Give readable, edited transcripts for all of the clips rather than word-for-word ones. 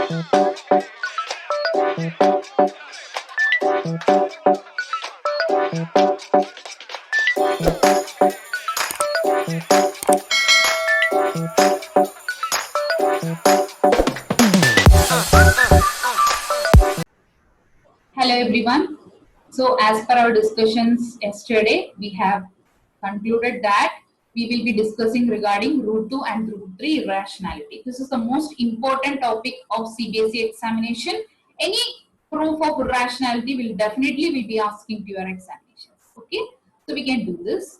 Hello everyone. So as per our discussions yesterday, we have concluded that we will be discussing regarding root 2 and root 3 rationality. This is the most important topic of CBSE examination. Any proof of rationality will definitely be asking to your examinations. Okay, so we can do this.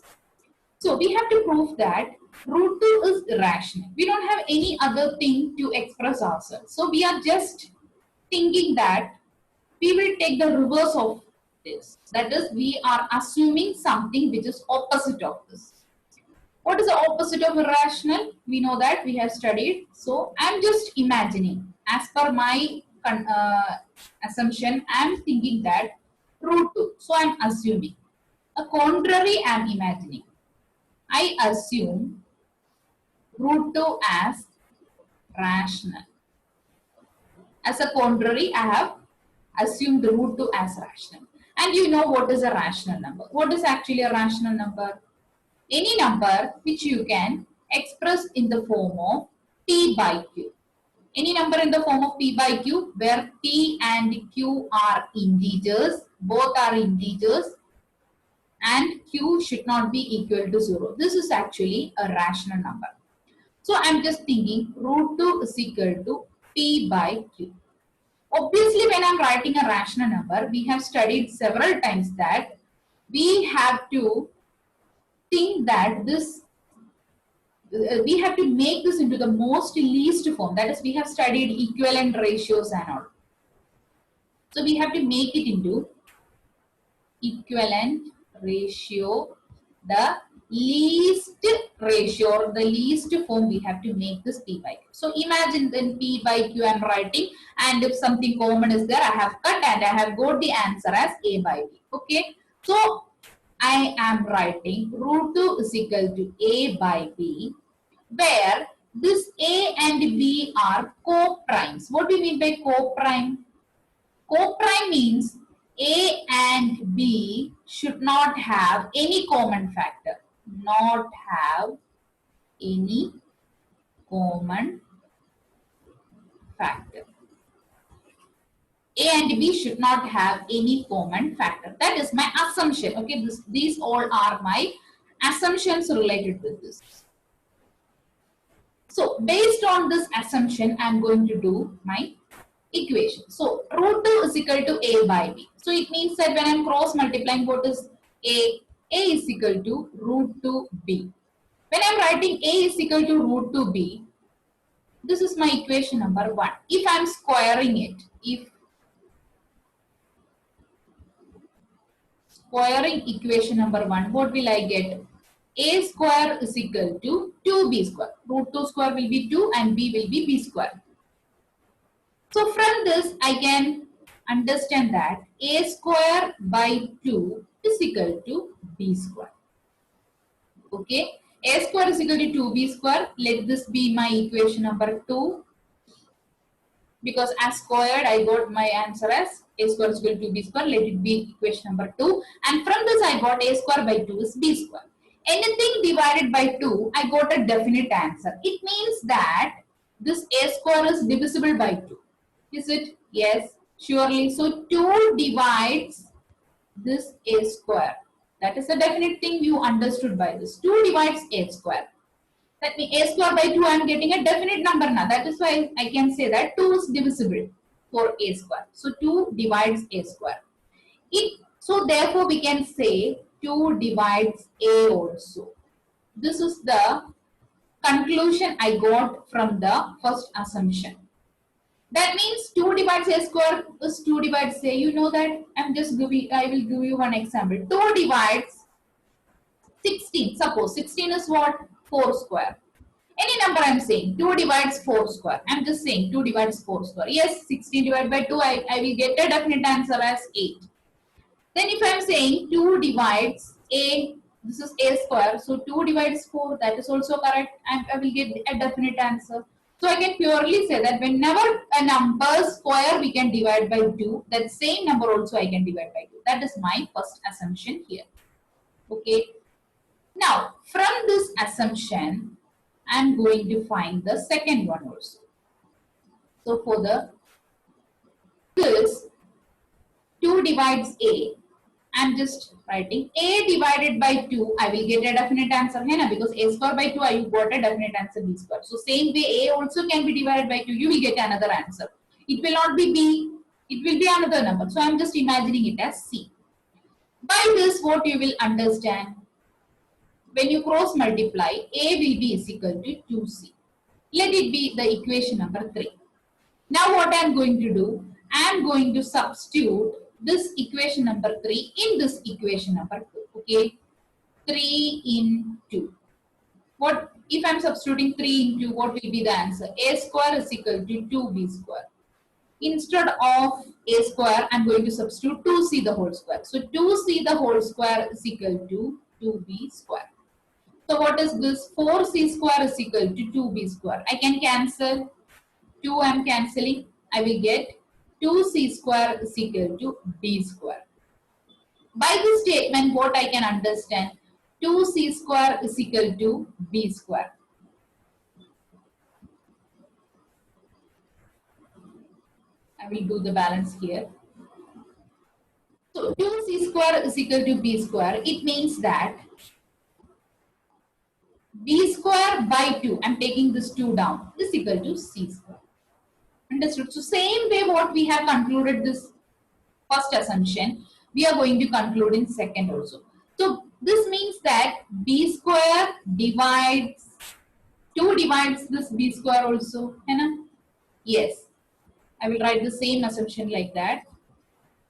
So we have to prove that root 2 is irrational. We don't have any other thing to express ourselves. So we are just thinking that we will take the reverse of this. That is, we are assuming something which is opposite of this. What is the opposite of irrational? We know that we have studied. So I'm just imagining, as per my assumption, I'm thinking that root 2. So I'm assuming. A contrary, I'm imagining. I assume root 2 as rational. As a contrary, I have assumed the root 2 as rational. And you know what is a rational number. What is actually a rational number? Any number which you can express in the form of p by q. Any number in the form of p by q where p and q are integers, both are integers, and q should not be equal to 0. This is actually a rational number. So I'm just thinking root 2 is equal to p by q. Obviously, when I'm writing a rational number, we have studied several times that we have to think that this, we have to make this into the most least form. That is, we have studied equivalent ratios and all. So we have to make it into equivalent ratio, the least ratio or the least form we have to make this p by q. So imagine then p by q I'm writing, and if something common is there, I have cut and I have got the answer as a by b. Okay, so I am writing root 2 is equal to a by b, where this a and b are co-primes. What do you mean by co-prime? Co-prime means A and B should not have any common factor. Not have any common factor. A and B should not have any common factor. That is my assumption. Okay, these all are my assumptions related with this. So based on this assumption, I am going to do my equation. So root 2 is equal to a by b. So it means that when I am cross multiplying, what is a is equal to root 2b. When I am writing a is equal to root 2b, this is my equation number 1. If I am squaring it, if squaring equation number 1, what will I get? A square is equal to 2b square. Root 2 square will be 2 and b will be b square. So from this, I can understand that a square by 2 is equal to b square. Okay, a square is equal to 2b square. Let this be my equation number 2. Because as squared, I got my answer as a square is equal to b square. Let it be equation number 2. And from this, I got a square by 2 is b square. Anything divided by 2, I got a definite answer. It means that this a square is divisible by 2. Is it? Yes, surely. So 2 divides this a square. That is a definite thing you understood by this. 2 divides a square. That means a square by 2, I am getting a definite number now. That is why I can say that 2 is divisible for a square. So 2 divides a square. So therefore we can say 2 divides a also. This is the conclusion I got from the first assumption. That means 2 divides a square is 2 divides a. You know that. I will give you one example. 2 divides 16. Suppose 16 is what? 4 square. Any number I am saying. 2 divides 4 square. I am just saying 2 divides 4 square. Yes, 16 divided by 2. I will get a definite answer as 8. Then if I am saying 2 divides a, this is a square. So 2 divides 4. That is also correct. And I will get a definite answer. So I can purely say that whenever a number square we can divide by 2, that same number also I can divide by 2. That is my first assumption here. Okay. Now, from this assumption, I am going to find the second one also. So for this 2 divides A, I'm just writing A divided by 2, I will get a definite answer here because A square by 2, I got a definite answer B square. So same way A also can be divided by 2, you will get another answer. It will not be B, it will be another number. So I'm just imagining it as C. By this, what you will understand, when you cross multiply, A will be is equal to 2C. Let it be the equation number 3. Now what I am going to do, I am going to substitute this equation number 3 in this equation number 2. Okay, 3 in 2. What if I am substituting 3 into, what will be the answer? A square is equal to 2B square. Instead of A square, I am going to substitute 2C the whole square. So 2C the whole square is equal to 2B square. So what is this? 4C square is equal to 2B square. I can cancel. 2 I am cancelling. I will get 2C square is equal to B square. By this statement, what I can understand? 2C square is equal to B square. I will do the balance here. So 2C square is equal to B square. It means that B square by 2, I am taking this 2 down, is equal to C square. Understood? So same way what we have concluded this first assumption, we are going to conclude in second also. So this means that B square divides, 2 divides this B square also. Yes, I will write the same assumption like that.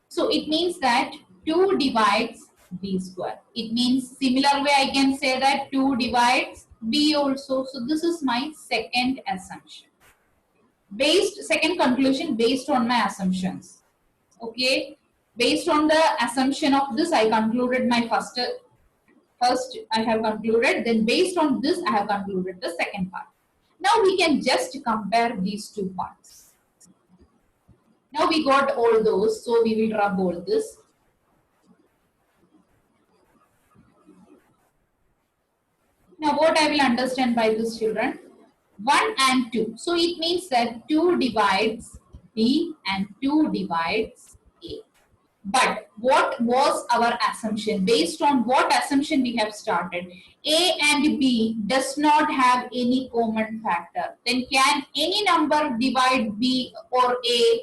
So it means that 2 divides B square. It means similar way I can say that 2 divides B also. So this is my second assumption. Second conclusion based on my assumptions. Okay. Based on the assumption of this, I concluded my first I have concluded. Then based on this, I have concluded the second part. Now we can just compare these two parts. Now we got all those, so we will rub all this. Now what I will understand by this, children? 1 and 2. So it means that 2 divides B and 2 divides A. But what was our assumption? Based on what assumption we have started? A and B does not have any common factor. Then can any number divide B or A?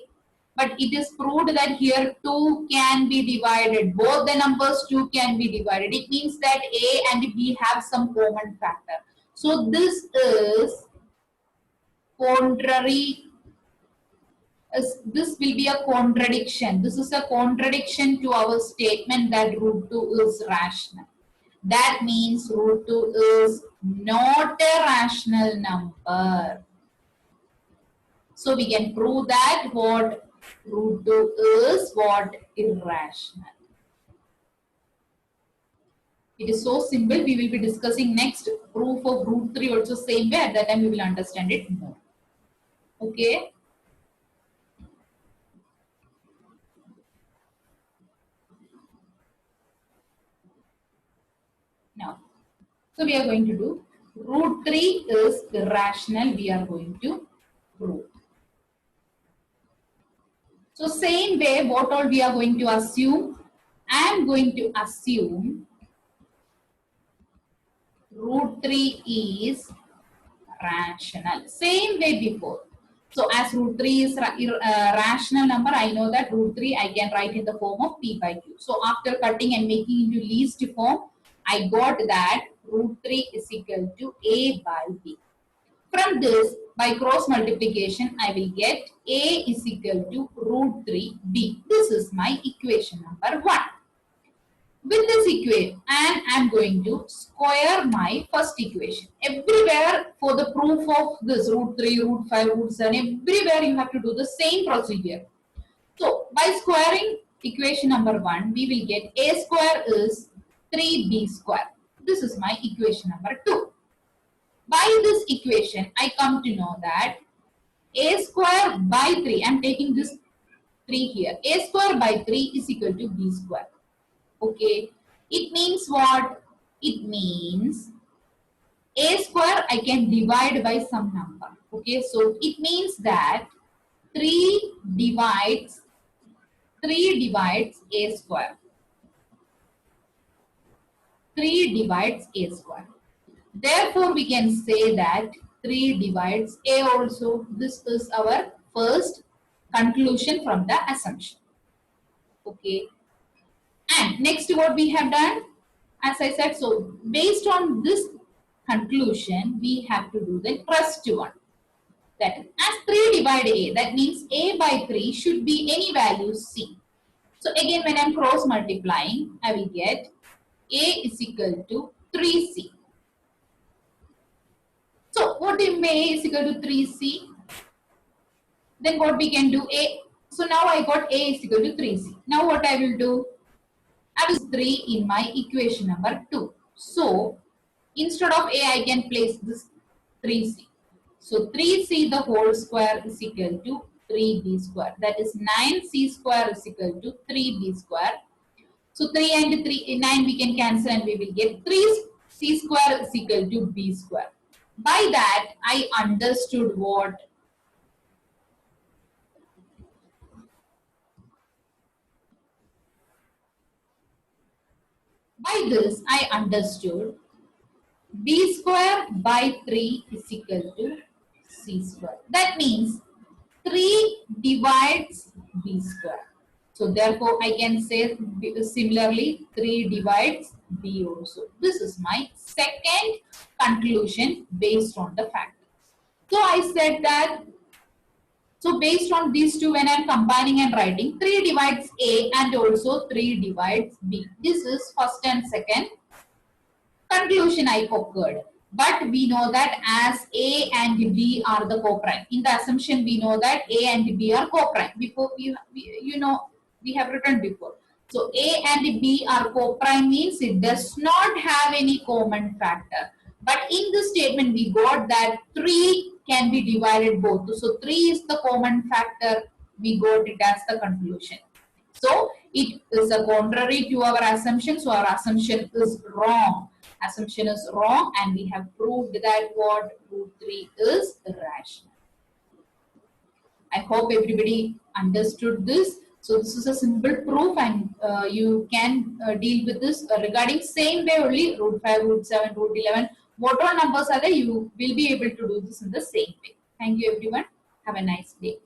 But it is proved that here 2 can be divided. Both the numbers 2 can be divided. It means that A and B have some common factor. So this is contrary. This will be a contradiction. This is a contradiction to our statement that root 2 is rational. That means root 2 is not a rational number. So we can prove that what root 2 is what irrational. It is so simple. We will be discussing next proof of root 3 also same way. At that time we will understand it more. Okay. Now, so we are going to do root 3 is irrational. We are going to prove. So same way, what all we are going to assume? I am going to assume root 3 is rational. Same way before. So as root 3 is rational number, I know that root 3 I can write in the form of P by Q. So after cutting and making into least form, I got that root 3 is equal to A by B. From this, by cross multiplication, I will get A is equal to root 3B. This is my equation number 1. With this equation, and I am going to square my first equation. Everywhere for the proof of this root 3, root 5, root 7, everywhere you have to do the same procedure. So, by squaring equation number 1, we will get A square is 3B square. This is my equation number 2. By this equation, I come to know that a square by 3, I am taking this 3 here. A square by 3 is equal to b square. Okay. It means what? It means a square I can divide by some number. Okay. So it means that 3 divides a square. 3 divides a square. Therefore, we can say that 3 divides a also. This is our first conclusion from the assumption. Okay. And next what we have done, as I said, so based on this conclusion, we have to do the first one. That is, as 3 divide a, that means a by 3 should be any value c. So again, when I am cross multiplying, I will get a is equal to 3c. So what do you mean a is equal to 3c? Then what we can do a. So now I got a is equal to 3c. Now what I will do? I will use 3 in my equation number 2. So instead of a, I can place this 3c. So 3c the whole square is equal to 3b square. That is 9c square is equal to 3b square. So 3 and 3, 9 we can cancel and we will get 3c square is equal to b square. By that, I understood what? By this, I understood b square by 3 is equal to c square. That means 3 divides b square. So therefore, I can say similarly 3 divides b also. This is my second conclusion based on the factors. So I said that, so based on these two, when I am combining and writing, 3 divides a and also 3 divides b. This is first and second conclusion I occurred. But we know that as A and B are the coprime. In the assumption, we know that A and B are coprime. Before we have written before. So A and B are coprime means it does not have any common factor. But in this statement, we got that 3 can be divided both. So 3 is the common factor. We got it as the conclusion. So it is a contrary to our assumption. So our assumption is wrong. Assumption is wrong, and we have proved that what root 3 is rational. I hope everybody understood this. So this is a simple proof, and you can deal with this regarding same way only, root 5, root 7, root 11. What all numbers are there, you will be able to do this in the same way. Thank you everyone. Have a nice day.